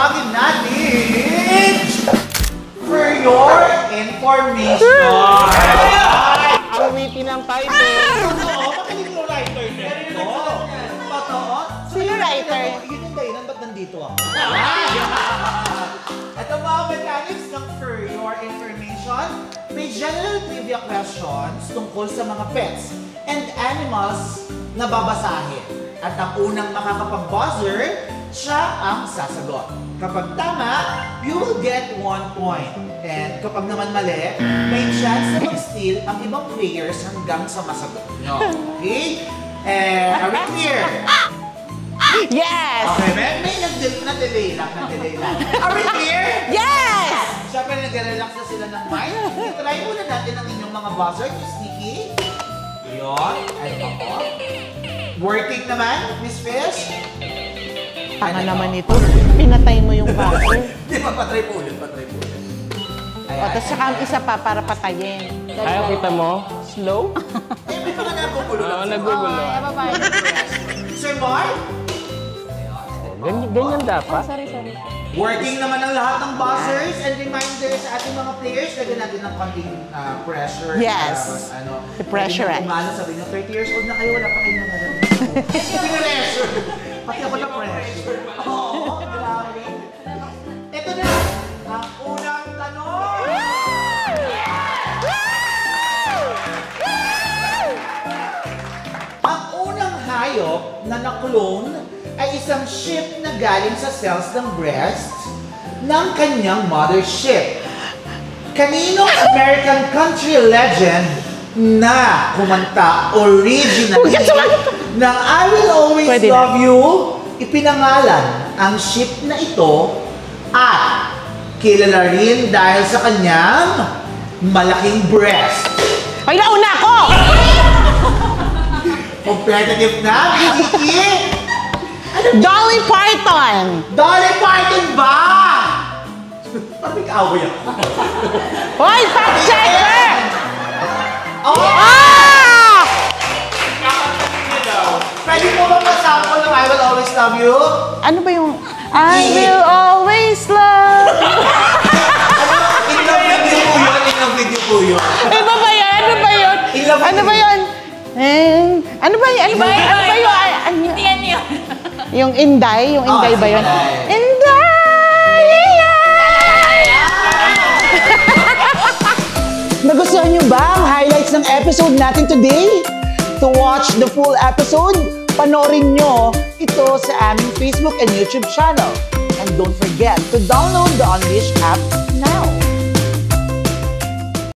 tawagin natin for your information. Ang witty ng title. Totoo, magaling yung writer nito. Totoo. Sino writer? Yun yung dahilan, ba't nandito ako? Ito mga mechanics ng for your information. May general trivia questions tungkol sa mga pets and animals na babasahin. At ang unang makakapag-buzzer, siya ang sasagot. Kapag tama, you will get 1 point. And kapag naman mali, may chance na mag-steal ang ibang players hanggang sa masagot nyo. Okay? Are we clear? Yes! Okay, may nag-delay lang. Are we clear? Yes! Siyempre, nag-relax na sila ng mind. Try muna natin ang inyong mga buzzer. Sneaky. Yun. Ay, ako. Working naman, Miss Fish. Tanga naman ito. Pinatay mo yung buzzer. Di ba, patry po ulit. O, tapos saka ang isa pa para patayin. Ayaw kita mo? Slow? Eh, may mga nagugulo lang. Oo, nagugulo. Ay, babae. Sir Mark? Ganyan dapat. Sorry. Working naman ang lahat ng buzzers and reminders sa ating mga players. Lagyan natin ng konting pressure. Yes. The pressure. Sabi nyo, 30 years old na kayo, wala pa kayo na gano'n. Pressure. Pati ako na pressure. Oo, grabe. Ito na, ang unang tanong. Ang unang hayop na na-clone ay isang ship na galing sa cells ng breast ng kanyang mothership. Kaninong American country legend na kumanta originally ng I Will Always Pwede na. Love You, ipinangalan ang ship na ito at kilala rin dahil sa kanyang malaking breast. Ay, nauna ako! Competitive na, Kiki! Dolly Parton! Dolly Parton ba? Parang may kaaway ako. Hoy, fact checker! Oh! Ah! Pwede mo bang masample ng I Will Always Love You? Ano ba yung I will always love? Ilang video po yun. Ano ba yun? Ano ba yun? Ano ba yun? Hindi yan yun. Yung Inday? Yung Inday ba yun? Inday. Inday! Nagustuhan niyo ba ang highlights ng episode natin today? To watch the full episode, panoorin nyo ito sa aming Facebook and YouTube channel. And don't forget to download the Unleash app now.